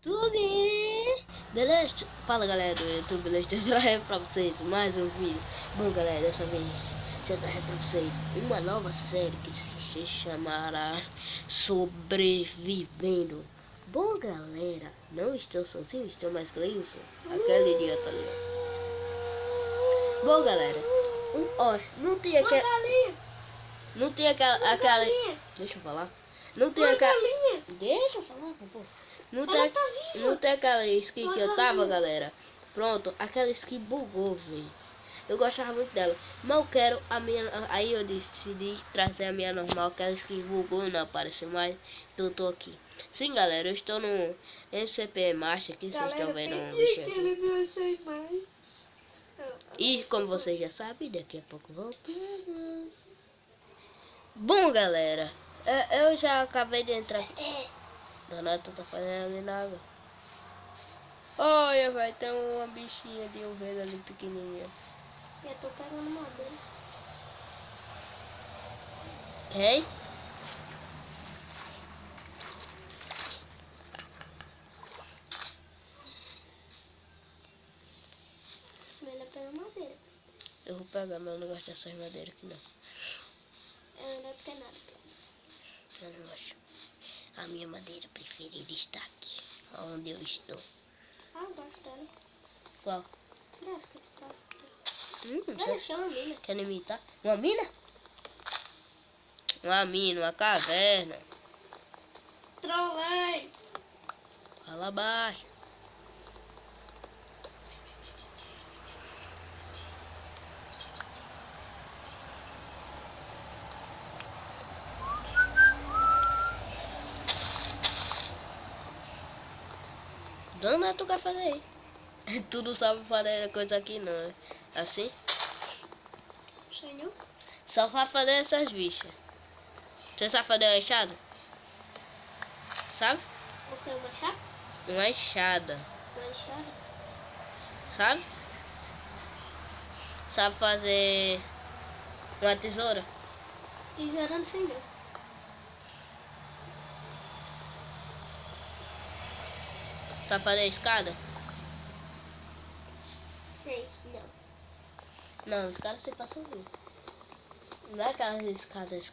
YouTube! Beleza? Fala galera do YouTube, beleza? Eu trago pra vocês mais um vídeo. Bom galera, dessa vez eu trago pra vocês uma nova série que se chamará Sobrevivendo. Bom galera, não estou sozinho, estou mais Gleison. Aquele idiota ali. Bom galera, não tem aquela... Não tem aquela... Deixa eu falar. Não tem aquela... Deixa eu falar, pô. Não tem aquela skin que eu tava, galera. Pronto, aquela skin bugou, velho. Eu gostava muito dela. Mas eu quero a minha... Aí eu decidi trazer a minha normal. Aquela skin bugou, não apareceu mais. Então eu tô aqui. Sim, galera, eu estou no MCP Master aqui. Vocês estão vendo um bicho aqui. E como vocês já sabem, daqui a pouco voltamos. Bom, galera, eu já acabei de entrar aqui. Donato tá fazendo ali na água. Olha, vai ter uma bichinha de ovelha ali pequenininha. Eu tô pegando madeira. Quem? Melhor pegar madeira. Eu vou pegar, mas eu não gosto dessas madeiras aqui não. Eu não tenho nada. Eu não gosto. A minha madeira preferida está aqui, onde eu estou. Ah, eu gosto dela. Qual? Essa que tu tá. Não Vai sei. deixar uma mina. Quer imitar? Uma mina? Uma mina, uma caverna. Trolei. Fala baixo. Dona, tu quer fazer aí? Tu não sabe fazer coisa aqui não, é? Assim? Sei não. Só vai fazer essas bichas. Você sabe fazer uma enxada? Sabe? O que? Uma chave? Uma enxada. Uma chave? Sabe? Sabe fazer uma tesoura? Tesoura não sei não. Sabe fazer escada? Sei, não. Não, escada você passa ali. Não é aquelas escadas.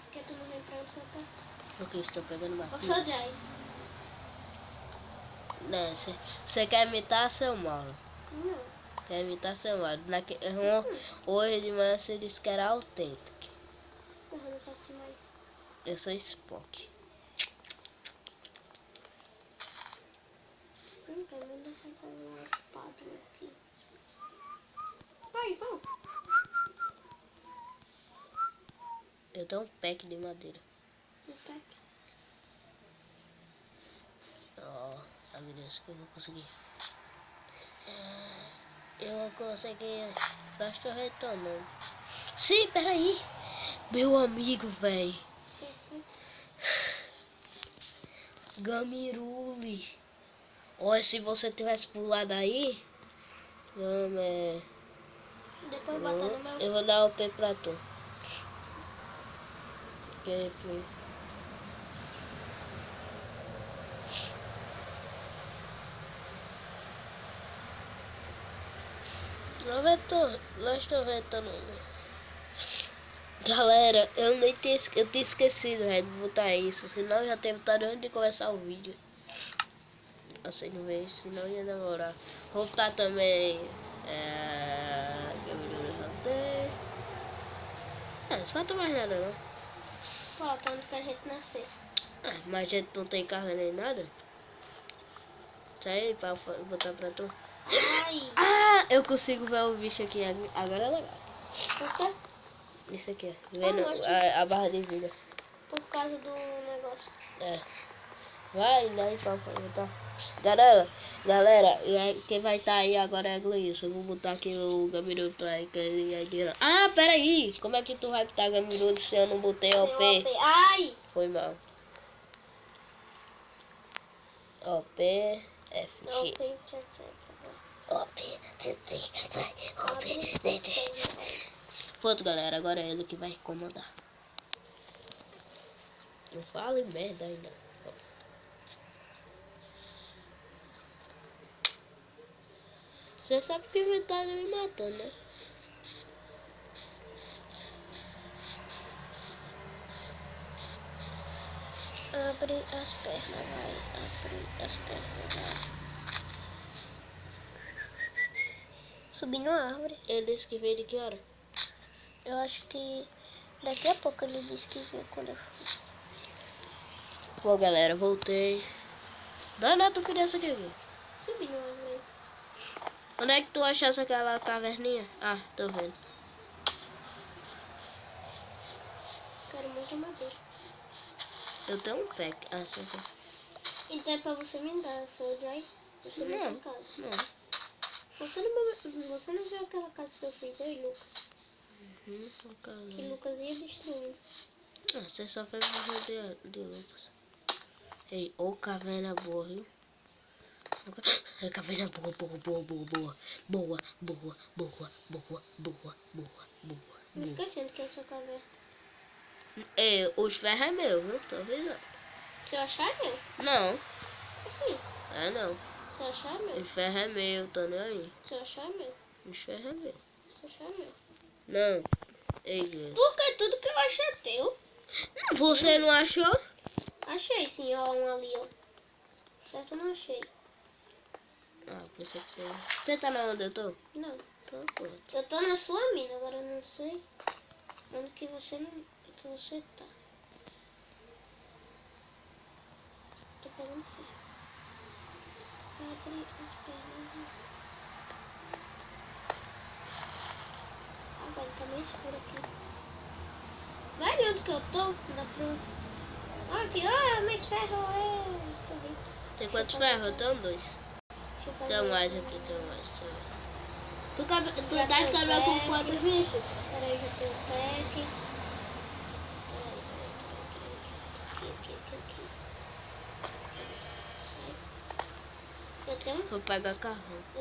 Porque tu não vem pra onde eu tô. Porque eu estou pegando uma Eu sou Jais. Não, você quer imitar seu mal. Não. Quer imitar seu mal. Hoje de manhã você disse que era autêntico. Eu não faço mais. Eu sou Spock. Pelo menos eu vou fazer uma espada aqui. Aí, vamos. Eu tenho um pack de madeira. No pack. Ó, a beleza que eu vou conseguir. Eu vou conseguir. Estou retornando. Sim, peraí. Meu amigo, velho. Gamiruli. Olha, se você tivesse pulado aí. Depois botar no meu. Eu vou dar o P pra tu. Que foi? Lá estou retornando. Galera, eu tinha esquecido, de botar isso, senão eu já teria botado antes de começar o vídeo. Assim não vejo, senão ia demorar. Vou botar também. Não falta mais nada não. Falta onde que a gente nasceu. Mas a gente não tem carga nem nada. Isso aí pra botar pra tu. Ai! Ah, eu consigo ver o bicho aqui. Agora é legal. Por quê? Isso aqui, ó. Vendo gosto. a barra de vida. Por causa do negócio. É. Vai, daí pra botar. Galera, quem vai estar aí agora é Gleison. Eu vou botar aqui o Gamiru pra ele. Ah, peraí. Como é que tu vai botar Gamiru se eu não botei OP? Ai! Foi mal. OP, FG. OP, Pronto, galera. Agora é ele que vai comandar. Não fale merda ainda. Você sabe que ele tá me matando, né? Abre as pernas, vai. Abre as pernas, vai. Subir numa árvore. Ele disse que veio de que hora? Eu acho que daqui a pouco ele disse que vinha quando eu for. Pô, galera, voltei. Dá tu criança aqui, viu? Subir numa árvore. Onde é que tu achaste aquela caverninha? Ah, tô vendo. Quero muita madeira. Eu tenho um pack. Ah, sim. Então é pra você me dar, seu Jai. Você não Não, tem casa. não. Você não viu aquela casa que eu fiz, eu e Lucas. Que Lucas ia destruindo. Ah, você só fez vídeo de Lucas. Ei, ô caverna boa, viu? É caverna boa. Não esquecendo que é sua caverna. Ei, os ferros é meu, viu? Tô avisando. Se eu achar, é meu. Não, Assim. é não. Se eu achar, é meu. Os ferros é meu, tô nem aí. Se eu achar, é meu. Os ferros é meu. Se eu achar, é meu. Não. Ei, Deus. Porque tudo que eu achei é teu. Não, você não achou? Achei sim, ó, um ali, ó. Certo, eu não achei. Ah, pensei que você... Você tá na onde eu tô? Não. Então, pronto. Eu tô na sua mina, agora eu não sei onde que você tá. Tô pegando ferro. Abre as pernas. Ah, velho, tá meio escuro aqui. Vai ali onde que eu tô, dá pra... Ah, aqui, ah, mais ferro, tô vendo. Tem quantos ferros? Eu tenho 2. Deixa eu fazer Tem mais aqui, tem mais. Tu tá quebrando com quantos bichos? Peraí, já tenho um pack. Peraí. Aqui. Eu Vou pegar carro.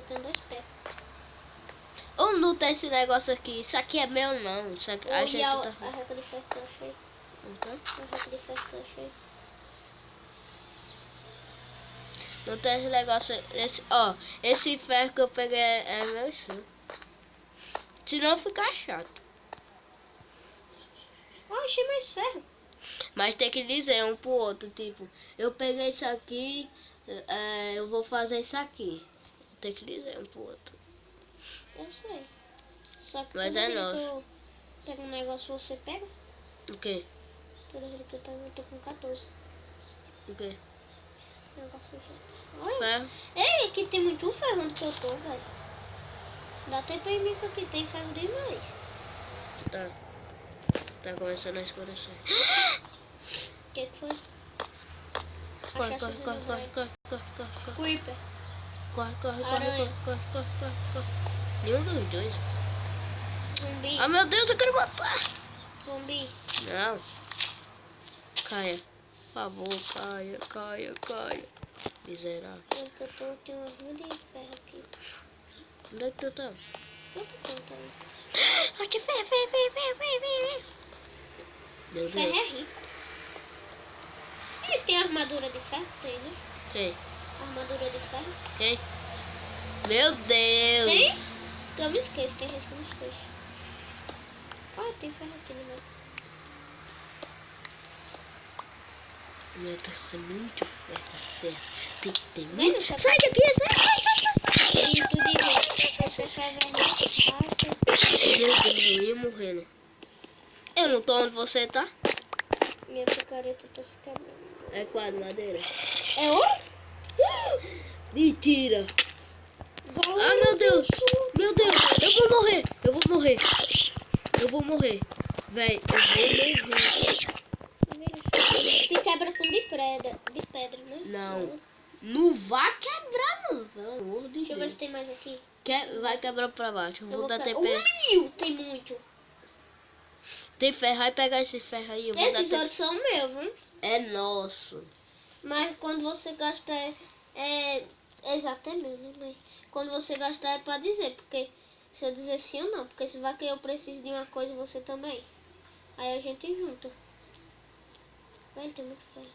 tenho 2 packs. Ou não tem esse negócio aqui? Isso aqui é meu não. Isso aqui, achei que a tá... reca de ferro que eu achei. Então, A reca de ferro que eu achei. não tem esse negócio... Esse ferro que eu peguei é meu sim. Senão fica chato. Ah, achei mais ferro. Mas tem que dizer um pro outro, tipo... Eu peguei isso aqui, eu vou fazer isso aqui. Tem que dizer um pro outro. Eu sei. Só que Mas toda é vez nosso. que eu pego um negócio, você pega? O quê? Toda vez que eu pego, eu tô com 14. O quê? Negócio já. Olha. Ferro? Ei, aqui tem muito ferro onde que eu tô, velho. Dá até pra mim que aqui tem ferro demais. Tá. Tá começando a escurecer. O que foi? Corre. Creeper. Corre. Aranha. Nenhum dos dois. Zumbi. Ah, meu Deus, eu quero matar. Zumbi. Não. Caia. Por favor, caia. Miserável. Onde que eu tô, tem uma rua de ferro aqui. Onde é que tu tá? Todo canto aí. Aqui, ferro. Meu Ferro Deus. é rico. Ele tem armadura de ferro? Tem, né? Quem? Armadura de ferro. Quem? Meu Deus. Tem? Eu me esqueço, tem risco, eu me esqueço. Ah, tem ferro aqui no meu. Meu Deus, é muito ferro. Tem Vem muito. nessa Sai daqui, sai. E tu diz, essa caverna é Meu Deus, eu ia morrendo. Eu não tô onde você tá. minha picareta tá se quebrando. É quadro, madeira. É ouro? Mentira. Galera, Ah, meu Deus. Eu vou morrer. Véi, eu vou morrer. Se quebra com de pedra, né? Não. Não vai quebrar, não. Pelo amor de Deixa eu ver Deus. se tem mais aqui. Vai quebrar pra baixo. Eu vou dar TP. 1.000! Tem muito. Tem ferro, vai pegar esse ferro aí. Eu vou Esses dar ouros são meus, viu? É nosso. Mas quando você gastar exatamente, né? Mas quando você gastar é pra dizer, porque se eu dizer sim ou não, porque se vai que eu preciso de uma coisa você também. Aí a gente junta. Velho, tem muito ferro.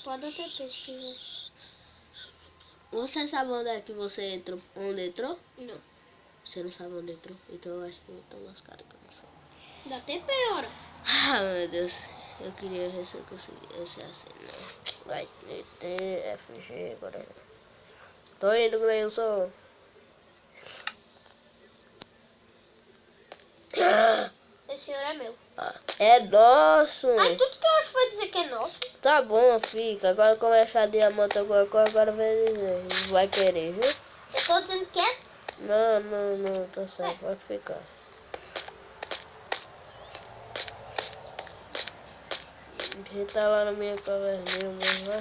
Pode até ter se quiser. Você sabe onde é que você entrou? Onde entrou? Não. Você não sabe onde entrou? Então eu acho que eu tô lascado que eu não sei. Dá TP, ora. Ah, meu Deus. Eu queria ver se eu conseguia ser assim, não. Vai, T, F, G, agora. Tô indo, Gleison. Esse senhor é meu. É nosso. Ai, tudo que eu acho foi dizer que é nosso. Tá bom, fica. Agora como é achar diamante alguma coisa, agora vai dizer. Vai querer, viu? Eu tô dizendo que é. Não, tá certo, pode ficar. A gente tá lá na minha caverninha mesmo, né?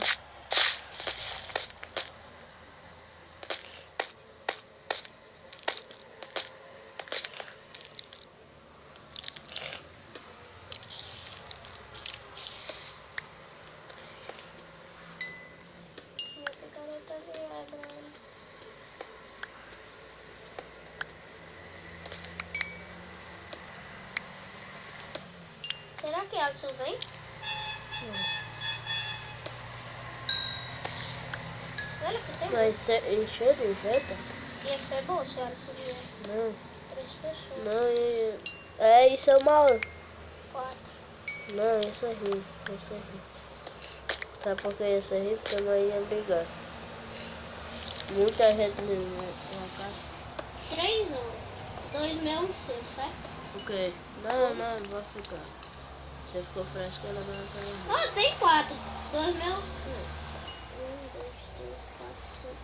Minha picareta viagra. Será que Alisson vem? Olha que tem. Mas encheu de jeta? Ia ser bom se Alisson vier. Não, 3 pessoas. não. Isso é mal. 4. Não, isso é rir. Isso é rir. Sabe por que isso é rir? Porque nós ia brigar. Muita gente na casa. 3 ou 2 meu, um seu, certo? O quê? Não vai ficar. Você ficou fresco, ela vai ficar. Ah, tem 4. 2 meu. 1, 2, 3, 4, 5.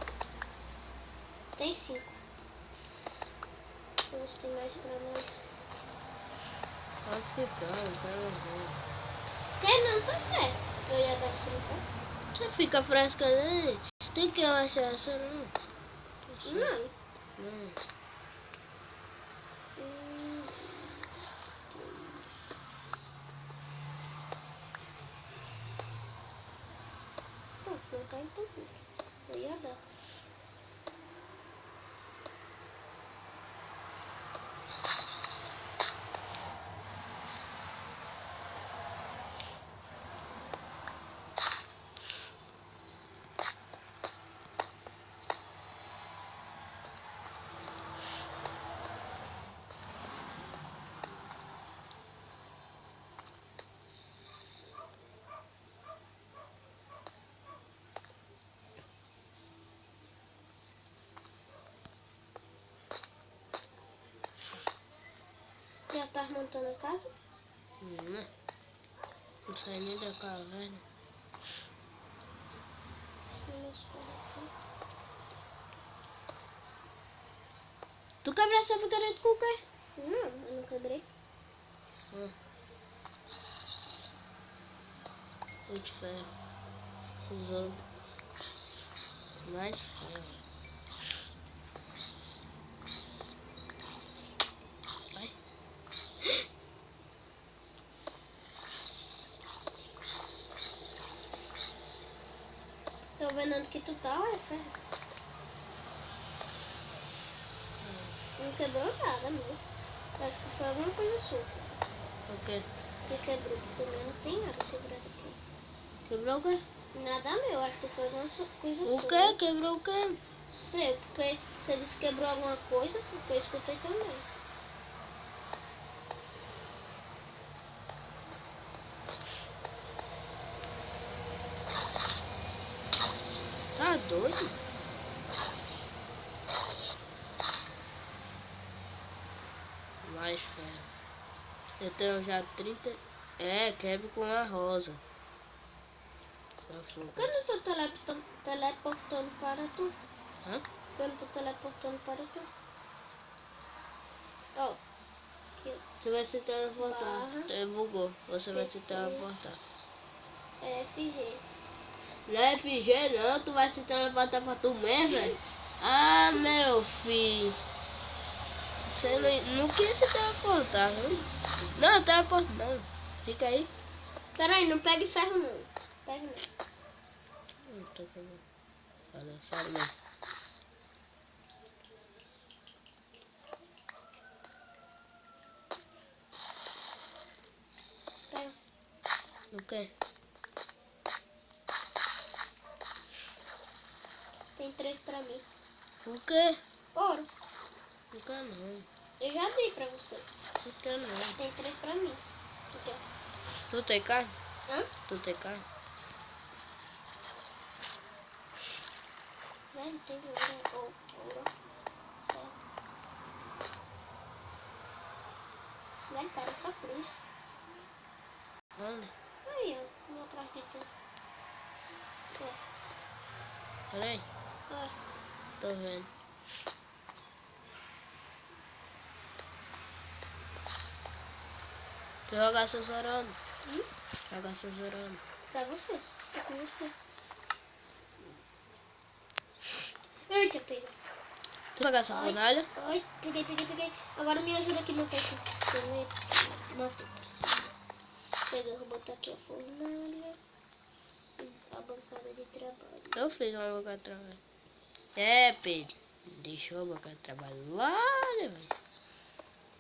Tem 5. Deixa eu ver se tem mais pra nós. Pode ficar, não quero ver. Quer não, tá certo. Eu ia dar pra você não quer? Você fica fresca, né? Tem que achar essa não. Não. Não. Pronto, não tá entupido. Eu ia dar. Já tá montando a casa? Não sai nem da caverna. Tu quebraste essa picareta com o quê? Não, eu não quebrei. Muito ferro. Usou mais ferro. Vai. Tô vendo onde que tu tá, olha, ferro. Não quebrou nada, não. Acho que foi alguma coisa sua. O quê? Que quebrou, porque não tem nada quebrado aqui. Quebrou o quê? Nada meu, acho que foi alguma coisa O sua. quê? Quebrou o quê? Sei, porque você disse que quebrou alguma coisa, porque eu escutei também. Tá doido? Mais ferro. Eu tenho já 30. É, quebra com a rosa. Quando eu tô teleportando para tu? Hã? Quando eu tô teleportando para tu? Ó. Aqui, Você vai se teleportar. Barra. Bugou. Você vai se TP. teleportar. É FG. Não é FG não, tu vai se teleportar pra tu mesmo, velho? Ah, meu filho. Você não quis se teleportar, viu? Não, teleporta não. Fica aí. Peraí, não pegue ferro não. Pegue não. Não tô pegando. Olha, sério mesmo. O quê? Tem 3 pra mim. O quê? Ouro. Não quero não. Eu já dei pra você. Não quero não. Tem 3 pra mim. Tu quer? Tu tem carne? Hã? Tu tem carne? Velho, tem ouro. Ouro. Velho, para só por isso. Onde? Aí, ó. Meu atrás de tu. Ó. Peraí. Ó. Tô vendo. Tu jogar susurrando. Jogar susurrando. Pra você. Tá com você. Eita, pega. Tu jogar essa fornalha? Ai, peguei. Agora me ajuda aqui no peito. Matei. Peguei, vou botar aqui a fornalha. A bancada de trabalho. Eu fiz uma boca de trabalho. É, Pedro. Deixou a boca de trabalho lá, né, velho?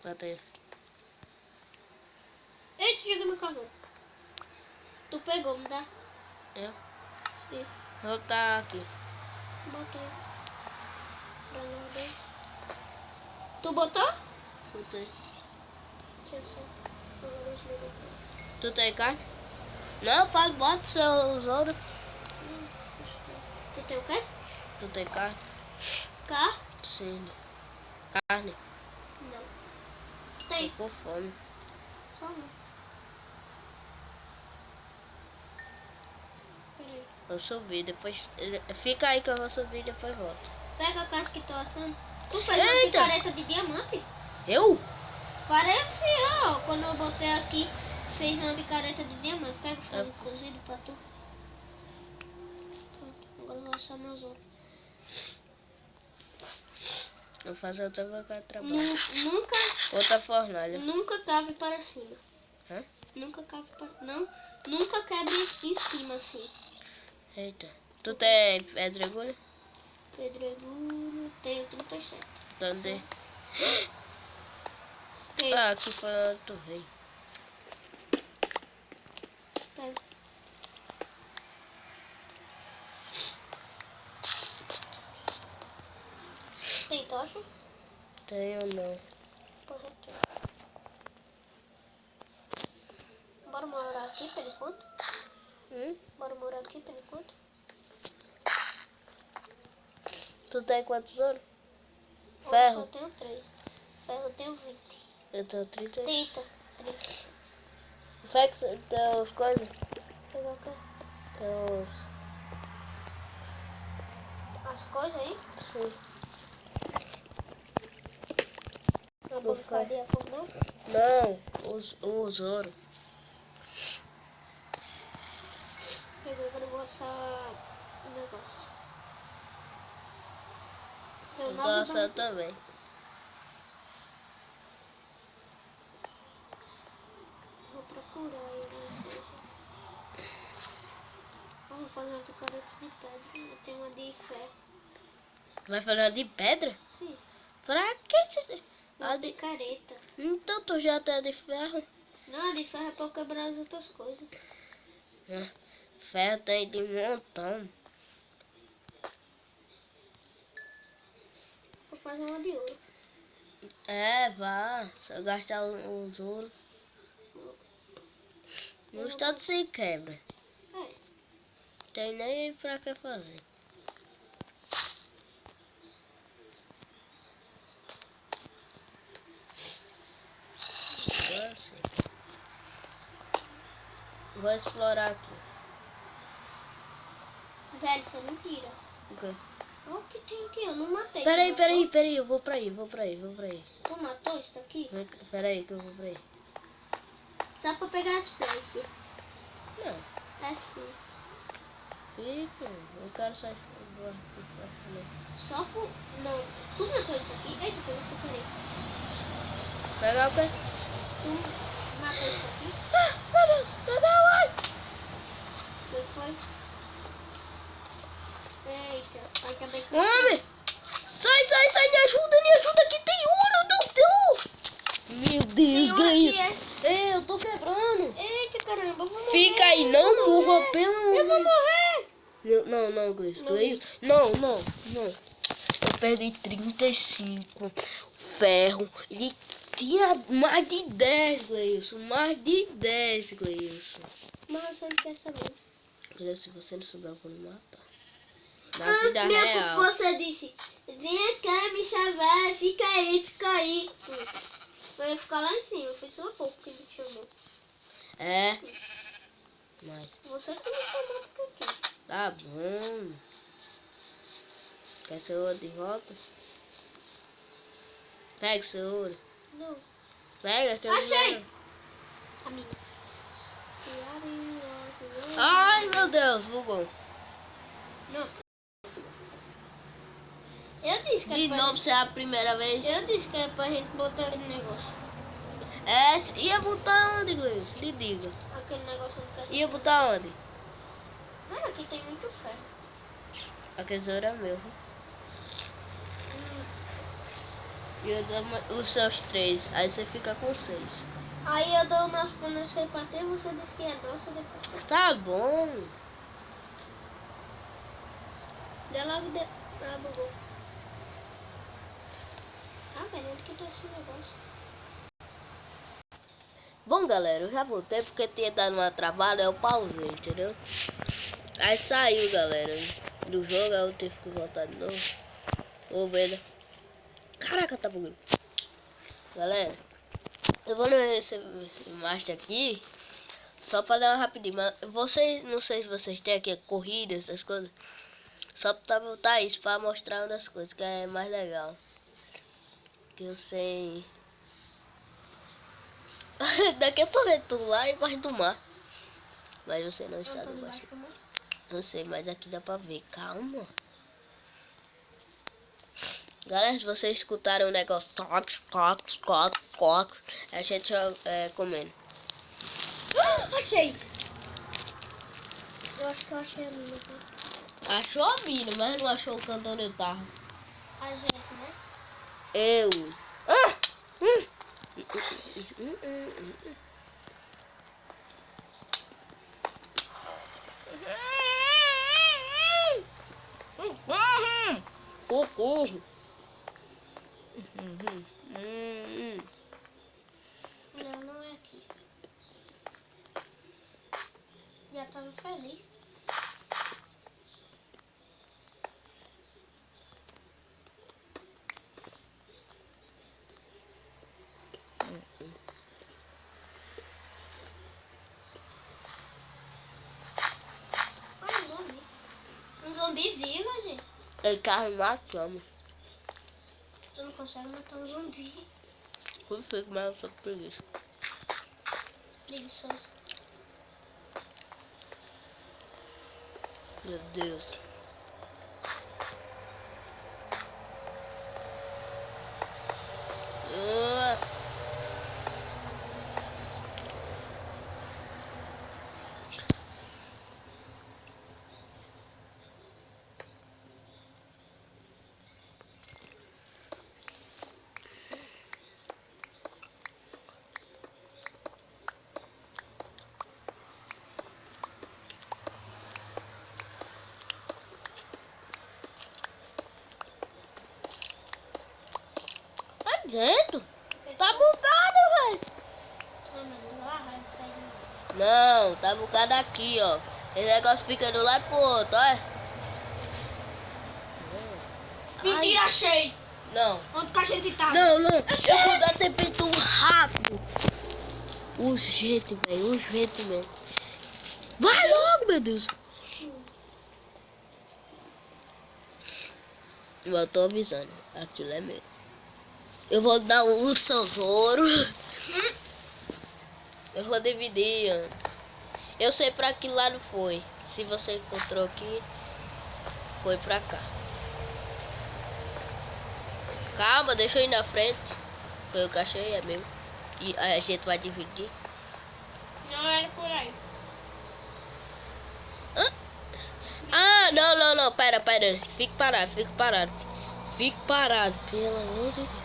Bota aí. Eita, joguei meu cavalo. Tu pegou, me dá? Eu? Sim. Vou botar aqui. Botei. Pra nós dois. Tu botou? Botei. Deixa eu só. Agora eu vou depois. Tu tem carne? Não, faz, bota seu ouro. Tu tem o quê? Tu tem carne? Cá? Sim. Carne. Não. Tô Tem. com fome. Só não. Peraí. Eu subi, depois... Fica aí que eu vou subir e depois volto. Pega a casca que tô assando. Tu fez uma Eita! picareta de diamante? Eu? Parece, ó. Quando eu botei aqui, fez uma picareta de diamante. Pega o frango cozido pra tu. Pronto. Agora eu vou assar meus ovos. Vou fazer outra boca de trabalho. Nunca, Outra fornalha. nunca cave para cima. Hã? Nunca cave para... Não, nunca quebre em cima assim. Eita. Tu tem pedregulho? Pedregulho, tenho 37. Onde? Tenho. Ah, aqui foi onde tu veio. Pega. Tem tocha? Tenho não. Porra, tem. Bora morar aqui por enquanto? Bora morar aqui por enquanto? Tu tem quantos ouro? Eu só Ferro? tenho 3. Ferro eu tenho 20. Eu tenho 30. 30. Pega teus coisas. Pegar o quê? Teus... As coisas aí? Sim. A bancada e a fornalha? Não, os ouro. Peguei, agora eu vou assar o negócio. Deu Eu 9 tô assando barras. também. Vou procurar aí alguma coisa. Vamos fazer uma picareta de pedra. Eu tenho uma de ferro. Vai fazer uma de pedra? Sim. Pra que? Uma picareta. Então tu já tem a de ferro. Não, a de ferro é pra eu quebrar as outras coisas. Ferro tem de montão. Vou fazer uma de ouro. É, vá. Só gastar os ouro. No estado se quebra. É. Tem nem pra que fazer. Assim. Vou explorar aqui. Velho, isso é mentira. O quê? Olha o que tem aqui, eu não matei. Peraí, eu vou pra aí. Tu matou isso aqui? Peraí que eu vou pra aí. Só pra pegar as flechas. Não, É assim. fica. Eu quero sair. Só por... Não, tu matou isso aqui? Eita, pegou sem querer. Pegar o quê? Tu matou isso aqui? Ah, meu Deus, ai. O que foi? Eita, ainda bem que... Homem! Sai, me ajuda, que tem ouro, meu Deus! Meu Deus, Tem ouro aqui, Grace! Eu tô quebrando! Eita, caramba. Eu vou morrer. Fica aí, Eu não vou morra, morrer. pelo Eu vou morrer. Não, Gleice. Não. Gleice. Não. Eu perdi 35 ferro. E tinha mais de 10, Gleice. Mais de 10, Gleice. Mas você não quer saber. Gleice, se você não souber, eu vou me matar. Na vida real. Você disse, vem cá me salvar, fica aí. Eu ia ficar lá em cima, foi só pouco que ele chamou. É. Mas Você que me chamou porque aqui. tá bom. Quer cenoura de volta? Pega cenoura. Não. Pega, que eu não Achei! vou. A minha. Ai, meu Deus, bugou. Não. Eu disse que De era novo, se é a primeira vez. Eu disse que era pra gente botar aquele negócio. É, ia botar onde, Gleice? Me diga. Aquele negócio que a gente... Ia botar onde? Mano, aqui tem muito ferro. A tesoura é meu. E eu dou os seus 3. Aí você fica com 6. Aí eu dou o nosso pano para bater, você disse que é doce depois. Tá bom. Dá logo de... Ah, bugou. Ah, velho, onde que tá esse negócio? Bom, galera, eu já voltei porque tinha dado uma travada, eu pausei, entendeu? Aí saiu, galera, do jogo, aí eu tive que voltar de novo. Vou ver, né? Caraca, tá bugando. Galera, eu vou nesse master aqui só pra dar uma rapidinho. Mas vocês, não sei se vocês têm aqui corridas, essas coisas. Só pra botar isso, pra mostrar uma das coisas que é mais legal. Que eu sei. Daqui eu tô vendo tu lá embaixo do mar. Mas você não está debaixo. Não sei, mas aqui dá pra ver. Calma. Galera, se vocês escutaram o negócio tox, a gente comendo. Achei! Eu acho que eu achei a minha. Achou a mina, mas não achou o canto onde eu tava. A gente, né? Eu. Socorro. Não, não é aqui. Já tava feliz. Ah, um zumbi. Um zumbi vivo, gente. Ele tá me matando. Tu não consegue matar um zumbi. Eu fico, mas eu sou preguiça. Preguiçoso. Meu Deus. Tá dentro? Tá bugado, velho. Não, tá bugado aqui, ó. Esse negócio fica do lado pro outro, olha. Mentira, achei! Não. Onde que a gente tá? Não. Eu vou dar temperatura rápido. Urgente, velho. Urgente mesmo. Vai logo, meu Deus. Eu tô avisando. Aquilo é meu. Eu vou dar um tesouro. Eu vou dividir. Eu sei pra que lado foi. Se você encontrou aqui, foi pra cá. Calma, deixa eu ir na frente. Foi o que achei, é meu. E a gente vai dividir. Não era por aí. Hã? Ah, não. Pera. Fique parado. Fique parado, pelo amor de Deus.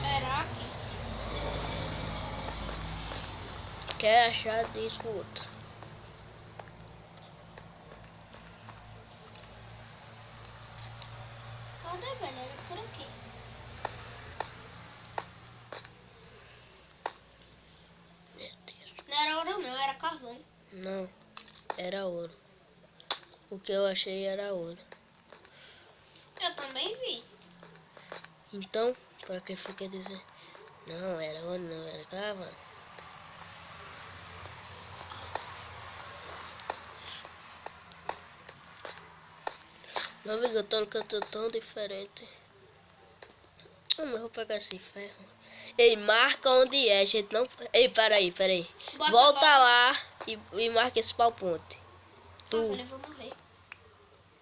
Era aqui. Quer achar de esgoto. Cadê, velho? Era por aqui. Meu Deus. Não era ouro não, era carvão. Não, era ouro. O que eu achei era ouro. Eu também vi. Então, para que fica dizendo? Não, era ouro, não, era carvão. Não, amigo, eu tô num canto tão diferente. Mas eu vou pegar esse ferro. Ei, marca onde é, gente. Não. Ei, peraí. Bota Volta lá. lá e marca esse pau ponte. Tu. Eu vou morrer.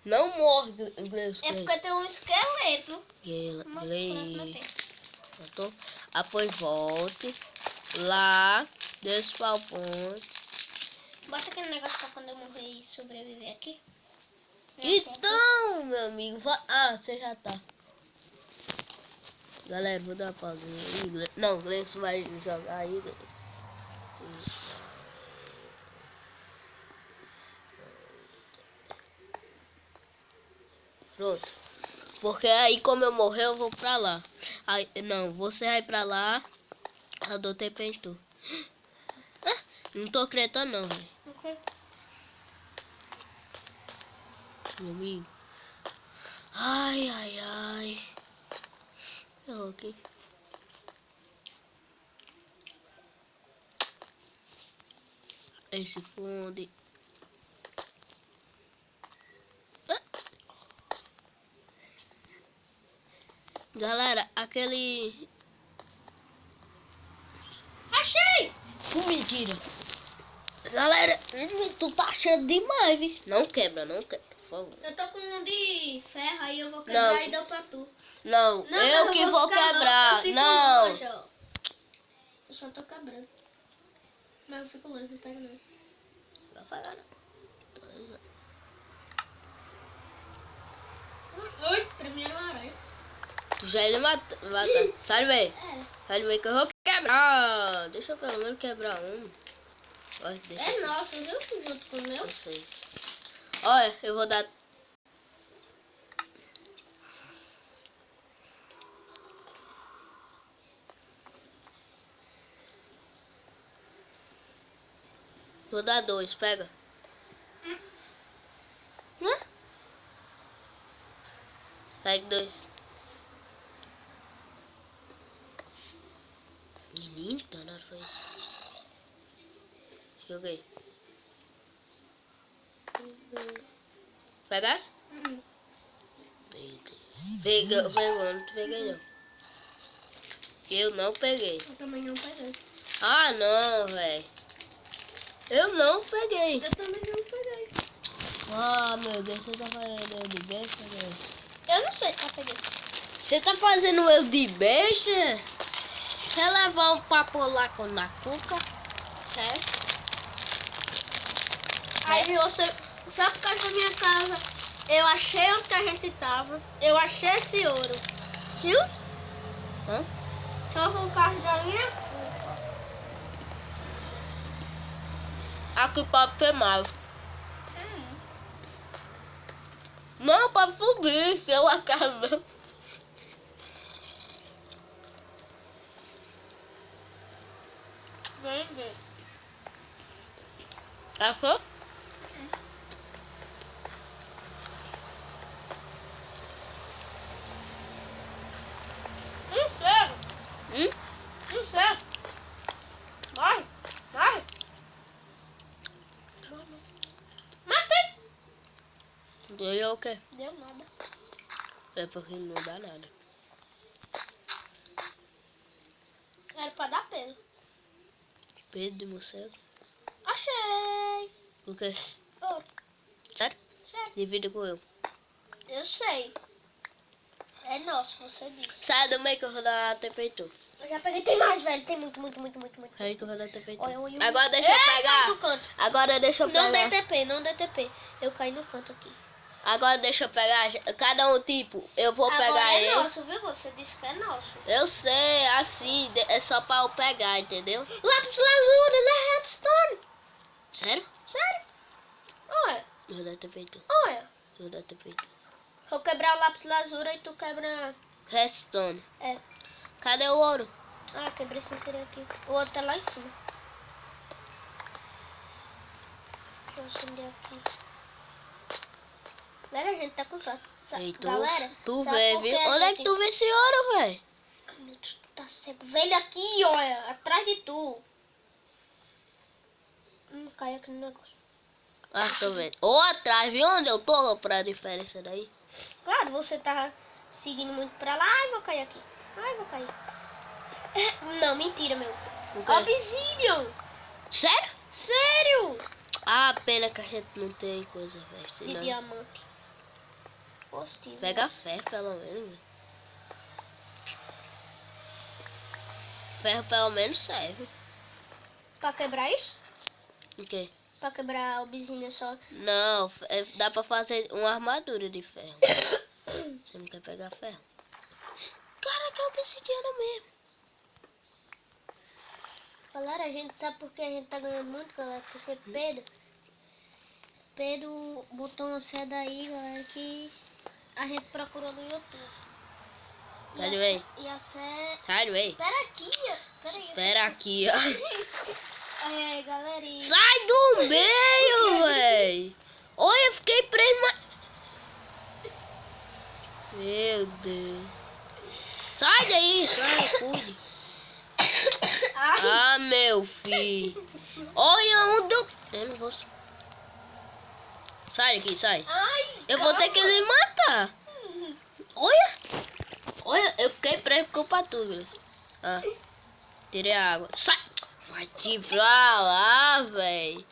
Não morre, Gleison. É porque tem um esqueleto. Gleison. Matou? Após volte. Lá. Desse pau ponte. Bota aquele negócio pra quando eu morrer e sobreviver aqui. Então, meu amigo. Você já tá. Galera, vou dar uma pausinha aí. Não, Gleison vai jogar aí. Isso. Pronto. Porque aí, como eu morrer, eu vou pra lá. Aí, não, você vai pra lá. Eu dou tempo em tu. Ah, não tô acreditando, não, velho. Ok. Meu amigo. Ai. Eu aqui. Esse funde. Ah. Galera, aquele... Achei! Mentira. Galera, tu tá achando demais, viu? Não quebra, por favor. Eu tô com um de ferro, aí eu vou quebrar Não. e dou pra tu. Não, eu que vou quebrar. Eu fico Não. longe, ó. Eu só tô quebrando. Mas eu fico longe, não pega não. Vai pagar, não. Ui, pra mim era uma aranha. Tu já ele matar. Sai bem. Sai bem que eu vou quebrar. Deixa eu pelo menos quebrar um. Olha, deixa É assim. nosso, viu? Junto com o meu. Vocês. Olha, eu vou dar. Vou dar 2, pega. Hã? Pega 2. Menino, tá na frente. Joguei. Pegasse? Pegou, não peguei não. Eu não peguei. Eu também não peguei. Ah, não, velho. Eu não peguei. Eu também não peguei. Ah, meu Deus, você tá fazendo eu de besta, velho? Eu não sei se eu peguei. Você tá fazendo eu de besta? Quer levar um papo lá na cuca? Certo? Aí você, só por causa da minha casa, eu achei onde que a gente tava. Eu achei esse ouro. Viu? Hã? Só por causa da minha culpa. Aqui pode ser mais. Não, pode subir, se eu acabo. Vem ver. Achou? Chega. Chega. Vai. Matei. Deu o quê? Deu nada. É porque não dá nada. Era pra dar pelo. Pedro de morcego. Achei. O quê? Ouro. Sério? Sério. Divide com eu. Eu sei. É nosso, você disse. Sai do meio que eu vou dar temperatura. Eu já peguei. Tem mais, velho. Tem muito. Aí que eu vou dar temperatura. Olha. Agora deixa eu Ei, cai pegar. no canto. Agora deixa eu Não pegar. dê TP. Eu caí no canto aqui. Agora deixa eu pegar. Cada um tipo. Eu vou Agora pegar é ele. nosso, viu? Você disse que é nosso. Eu sei, assim. É só pra eu pegar, entendeu? Lápis lazuli, let's Sério? Sério? Olha, Eu deve ter feito. olha. Eu deve ter feito. Vou quebrar o lápis lazura e tu quebra... Redstone. É. Cadê o ouro? Ah, quebrei sem querer aqui. O outro tá lá em cima. Deixa eu acender aqui. Galera, a gente tá com sorte. Ei, Galera, tu sabe vê, por viu? que a Onde é gente- que tu vê esse ouro, velho? Ai, meu Deus, tu tá sempre... Vem daqui, olha. Atrás de tu. Caiu aqui no negócio. Ah, tô vendo. Ou atrás, viu onde eu tô pra diferença daí? Claro, você tá seguindo muito pra lá. Ai, vou cair aqui. Ai, vou cair. Não, mentira, meu. O quê? Obsidian. Sério? Sério? Ah, pena que a gente não tem coisa, velho. De Senão... diamante. Positivo. Pega ferro, pelo menos, velho. Ferro, pelo menos, serve. Pra quebrar isso? O quê? Pra quebrar a obsidian só. Não, dá pra fazer uma armadura de ferro. Você não quer pegar ferro? Caraca, é obsidiana mesmo. Galera, a gente sabe por que a gente tá ganhando muito, galera. Porque Pedro botou uma seda aí, galera, que a gente procurou no YouTube. Sai do meio. E a sé... Sai do meio. Pera aqui, pera aí. Espera aqui, ó. É, galera, e... Sai do meio, véi. Olha, eu fiquei preso, mas... Meu Deus. Sai daí, sai, cuide. Ai, Ah, meu filho. Olha onde eu não vou... Sai daqui, sai. ai, Eu vou ter que lhe matar. Olha. Olha, eu fiquei preso por culpa tua. Ah, tirei a água. Sai. Vai te pra lá, velho.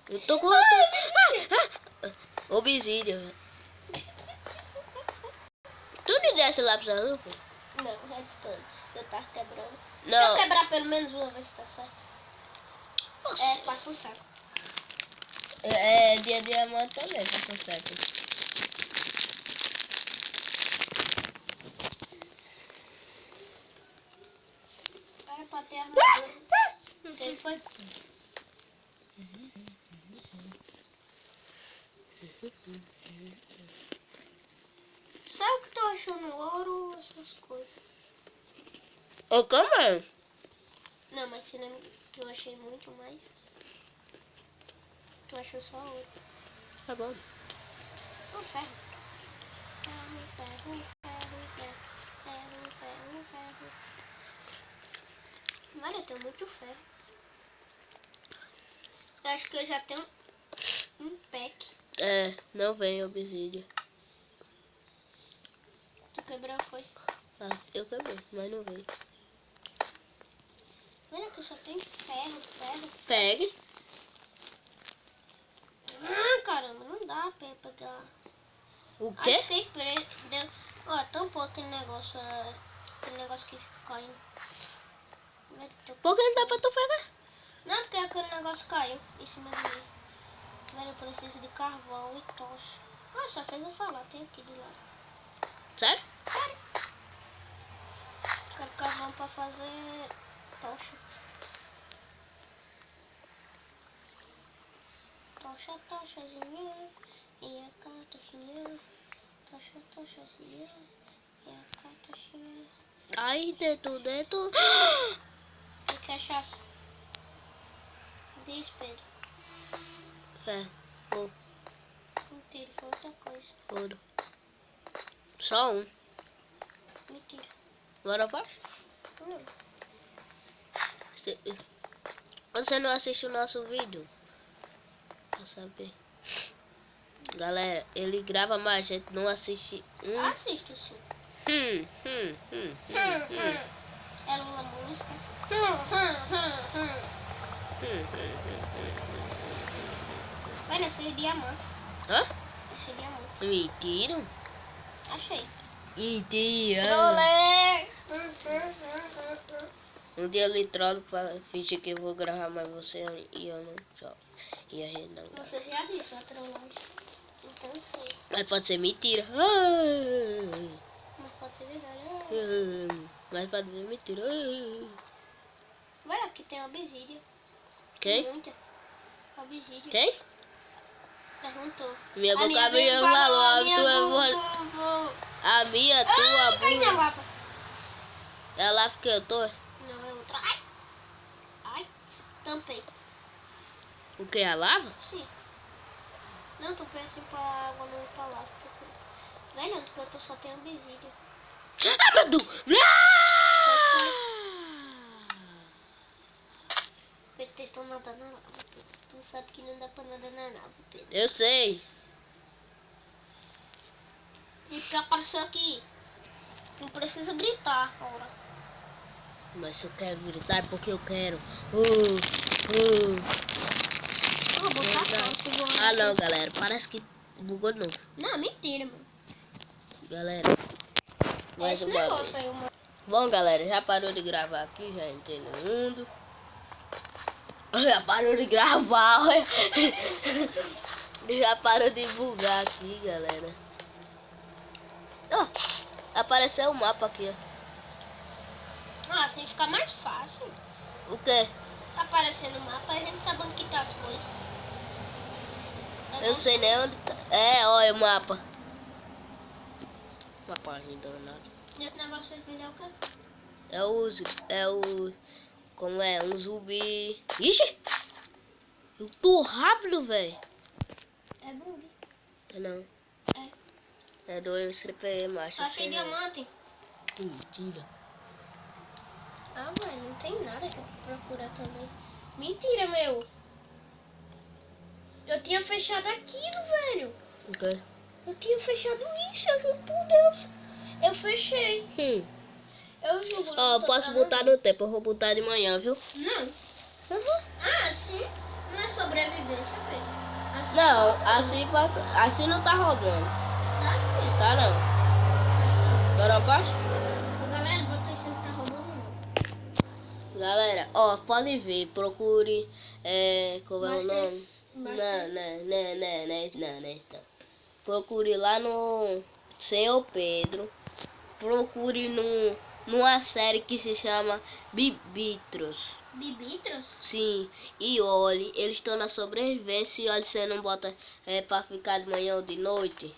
Eu tô com vontade. Obsidian. Tu me desse lápis azul, filho? Não, redstone. Eu tava quebrando. Se eu Não. quebrar pelo menos uma vez, tá certo. É, passa um saco. É dia de diamante também, tá certo. Era pra ter armadura. Quem foi? Sabe o que tô achando ouro, essas coisas? Eu também. Não, mas você lembra que eu achei muito mais? Tu achou só ouro. Tá bom. Oh, ferro. Ferro, ferro, ferro, ferro, ferro, ferro, ferro. Mano, eu tenho muito ferro. Eu acho que eu já tenho um pack. É, não vem obsidian. Tu quebrou, foi? Ah, eu quebrei, mas não veio. Olha que eu só tenho ferro, ferro. Pegue. Caramba, não dá pra pegar. O Ai, quê? fiquei preso. Ó, tampou aquele negócio. Aquele negócio que fica caindo. Por que não dá pra tu pegar? Não, porque aquele negócio caiu em cima de mim. Velho, eu preciso de carvão e tocha. Ah, só fez eu falar, tem aqui do lado. Sério? Quero carvão pra fazer tocha. Tocha, tochazinha. E a cá, toxinha. Tocha, tochazinha. E a cá, toxinha. Aí, dentro. O que achasse? Diz, Pedro. Ferro. Ouro. Mentira, foi outra coisa. Ouro. Só um. Mentira. Bora abaixo? Não. Você não assiste o nosso vídeo? Pra saber. Galera, ele grava, mas a gente não assiste. Assisto sim. É Lula Música. Olha, achei diamante. Hã? Achei diamante. Mentira. Achei. Mentira. Trolei. Um dia eu lhe trolo pra fingir que eu vou gravar, mas você e eu não jogo. E a gente não grava. Você já disse a trollagem. Então eu sei. Mas pode ser mentira. Mas pode ser verdade. Mas pode ser mentira. Olha, aqui tem obsidian. Quem? Muita. Obsídio. Quem? Perguntou. Minha A boca minha falou, a minha tua, a minha, tua, Cai na burra. lava. É lá que eu tô. Não, é outra. Ai. Ai. Tampei. O que? A lava? Sim. Não, tampei assim pra água não ir pra lava. Velho, porque eu só tenho obsídio. Ah, meu Deus! Pedro tentou nadar na lava, Pedro. Tu sabe que não dá pra nadar na lava, Pedro. Eu sei. E que apareceu aqui. Não precisa gritar, ora. Mas se eu quero gritar é porque eu quero. Eu vou botar foto. Ah não, galera. Parece que bugou não. Não, mentira, mano. Galera. Olha Mais esse uma negócio vez. aí, mano. Bom, galera, já parou de gravar aqui, já entrei no mundo. Já parou de gravar, olha. Já parou de bugar aqui, galera. Ó, apareceu o mapa aqui, ó. Ah, assim fica mais fácil. O quê? Tá aparecendo o mapa, a gente sabe onde que tá as coisas. Tá Eu bom? sei nem onde tá. É, olha o mapa. Mapa danado. E esse negócio vermelho é o quê? É o... Como é? Um zumbi. Ixi! Eu tô rápido, velho. É bug. Não. É. É do MCP, macho. Achei diamante. Mentira. Ah, velho, não tem nada que eu procurar também. Mentira, meu. Eu tinha fechado aquilo, velho. O quê? Eu tinha fechado isso, eu juro por Deus. Eu fechei. Eu juro. Ó, eu posso botar no tempo, eu vou botar de manhã, viu? Não. Uhum. Ah, sim. Não é sobrevivência, velho. Assim Não, assim não tá roubando. Tá sim. Tá não. Agora eu posso? Ô, galera, bota isso que tá roubando não. Galera, ó, pode ver, procure, como é o nome? Não. Procure lá no Senhor Pedro. Procure numa série que se chama Bibitros. Bibitros? Sim, e olhe, eles estão na sobrevivência e olhe, você não bota pra ficar de manhã ou de noite.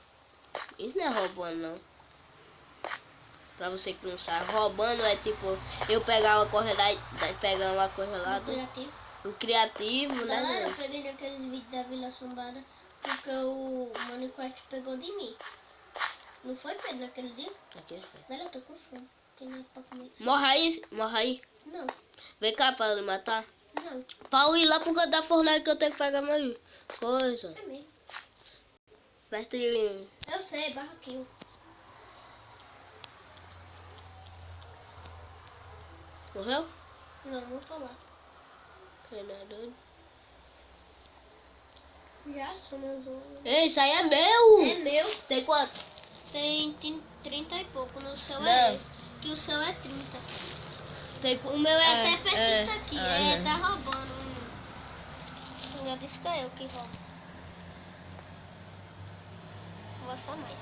Isso não é roubando não. Pra você que não sabe, roubando é tipo eu pegar uma coisa lá e pegar uma coisa lá do Criativo. criativo, né? Galera, eu gente? peguei aqueles vídeos da Vila Assombrada porque o Minecraft pegou de mim. Não foi, Pedro, naquele dia? Aqui, velho. Velho, eu tô com fome. Não tem nada pra comer. Morre aí. Não, Vem cá pra me matar. não. Pra eu ir lá por causa da fornalha que eu tenho que pegar mais coisa. É mesmo. Perto de... Eu sei, barraquinho. Morreu? Não, vou falar. Treinador. Já sou meus olhos. Ei, isso aí é meu! É meu. Tem quanto? Tem 30 e pouco. No seu Não. é esse. Que o seu é 30. Tem... O meu é até perto é, disso aqui. é. Tá roubando. Já disse que é eu que roubo. Vou só mais.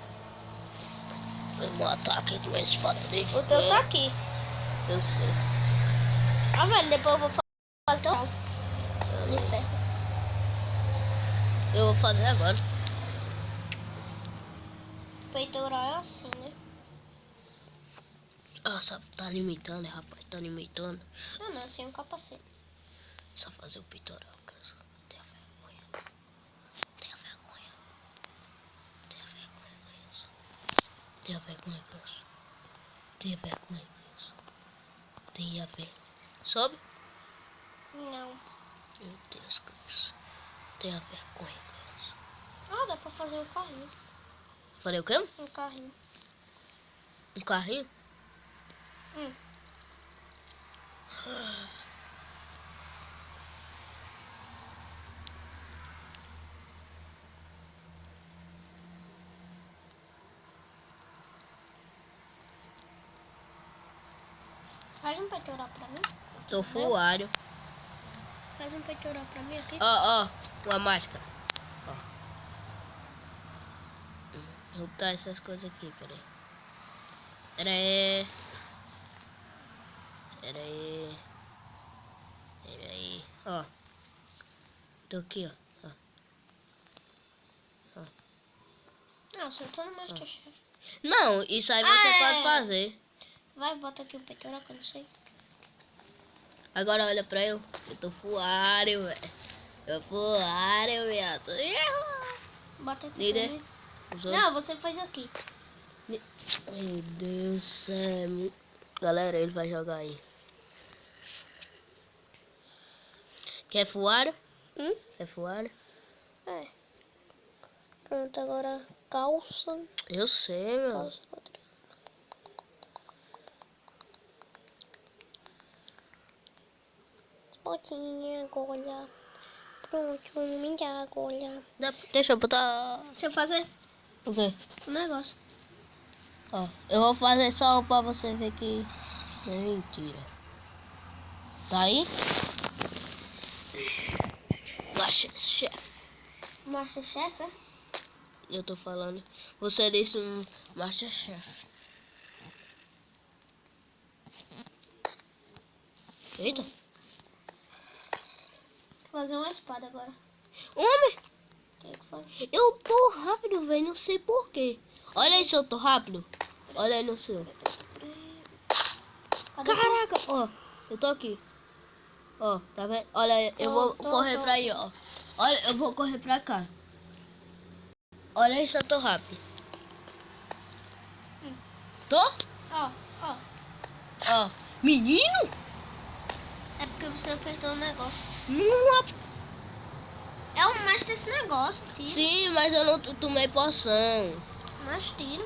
Um ataque de uma espada de O teu tá aqui. Eu sei. Ah, velho, depois eu vou fazer teu de ferro. Eu vou fazer agora. Peitoral é assim, né? Nossa, tá limitando, rapaz. Tá limitando. Não, assim é um capacete. Só fazer o peitoral, criança. Tenha vergonha. Tenha vergonha. Tenha vergonha, criança. Tenha vergonha, criança. Tenha vergonha, criança. Tenha vergonha. Sobe? Não. Meu Deus, criança. Tenha vergonha, criança. Ah, dá pra fazer um carrinho. Falei o quê? Um carrinho. Um carrinho? Faz um peitoral pra mim. Tô fuário. Faz um peitoral pra mim aqui. Ó, uma máscara. Ó. Vou botar essas coisas aqui, peraí. Pera aí. Ó. Tô aqui, ó. Não, você tá no Masterchef. Não, isso aí você pode fazer. Vai, bota aqui o peitoral que eu não sei. Agora olha pra eu. Eu tô fuário, velho. Eu fuário, viado. Bota aqui Líder. pra mim. Usou. Não, você faz aqui. Meu Deus do céu. Galera, ele vai jogar aí. Quer fuário? Quer fuário? É. Pronto, agora calça. Eu sei, meu. Calça quadrada. Botinha, agulha. Pronto, minha agulha. Deixa eu botar. Deixa eu fazer O quê? um negócio. Ó, eu vou fazer só pra você ver que é mentira. Tá aí? Masterchef. Masterchef, é? Eu tô falando. Você disse um Masterchef. Eita. Vou fazer uma espada agora. Homem, O que foi? eu tô rápido, velho. Não sei porquê. Olha aí se eu tô rápido. Olha aí no seu. Cadê? Caraca, ó. Eu tô aqui. Ó, tá vendo? Olha aí, eu vou correr pra aí, ó. Olha, eu vou correr pra cá. Olha aí se eu tô rápido. Tô? Ó, ó. Ó. Menino? É porque você apertou o negócio. Não. É o mestre desse negócio, tira. Sim, mas eu não tomei poção. Mas tira.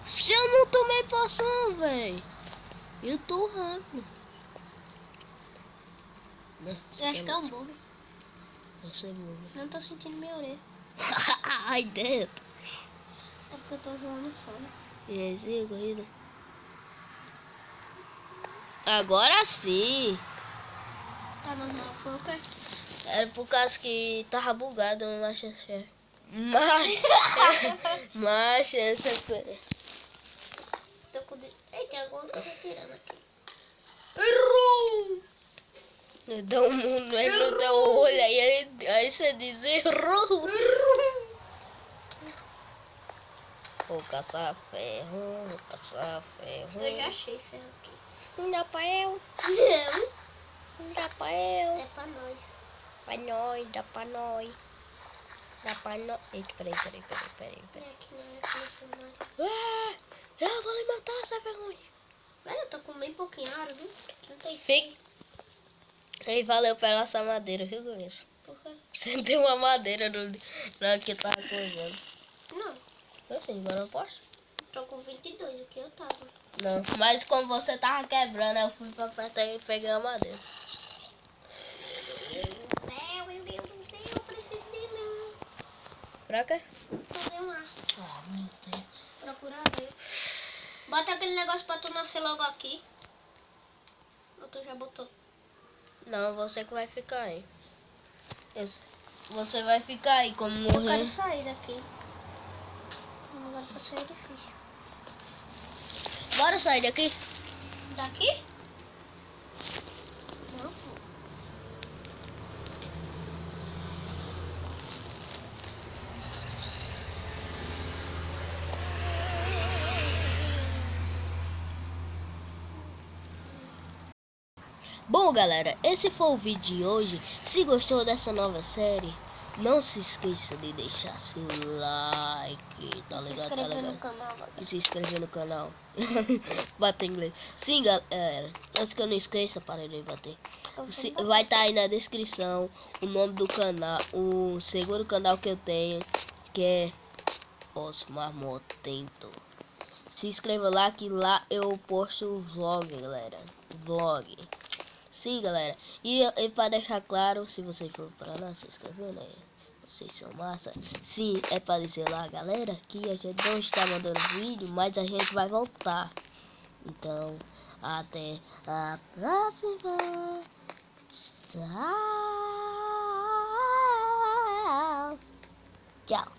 Se eu não tomei poção, velho. Eu tô rápido. Não, Eu acho que é um bug. Não sei bug. Não tô sentindo minha orelha. Ai, dentro. É porque eu tô usando fone. E aí, corrida. Agora sim. Tá normal, foi o quê? Era por causa que tava bugado no Masterchef. Masterchef. Tô com... Ei, tem alguma coisa tirando aqui. Errou! Dá um mundo aí no teu olho, aí você diz errou. Vou caçar ferro, vou caçar ferro. Eu já achei ferro aqui. Não dá pra eu, Não. não dá pra eu. É pra nós. Pra nós, dá pra nós. Dá pra nós. Eita, peraí. É aqui não, é aqui no cenário. Ah, eu vou lhe matar, essa vergonha. Velho, eu tô com bem pouquinho ar, viu? 36. Fique. Aí valeu pegar essa madeira, viu, Guilherme? Por quê? Você tem uma madeira na hora que tava coisando. Não. Assim, mas não posso? Tô com 22, o que eu tava. Não, mas como você tava quebrando, eu fui pra perto e peguei a madeira. Meu Deus do céu, eu preciso de mim. Pra quê? Fazer um ar. Ah, meu Deus. Procurar ver. Bota aquele negócio pra tu nascer logo aqui. Ou tu já botou? Não, você que vai ficar aí. Você vai ficar aí como Eu morrer. quero sair daqui. Agora pra sair é difícil. Bora sair daqui? Daqui? Não, pô. Bom, galera, esse foi o vídeo de hoje. Se gostou dessa nova série, não se esqueça de deixar seu like, tá Se ligado? Tá inscrever no ligado? canal, galera. E se inscrever no canal. Bata em inglês. Sim, galera, antes que eu não esqueça, para de bater. Vai estar aí na descrição o nome do canal, o segundo canal que eu tenho, que é Os Marmotento. Se inscreva lá, que lá eu posto vlog, galera. Vlog. Sim, galera. E para deixar claro, se você for para lá se inscrever, né? Vocês são massa. Sim, é para dizer lá, galera, que a gente não está mandando vídeo, mas a gente vai voltar. Então, até a próxima. Tchau. Tchau.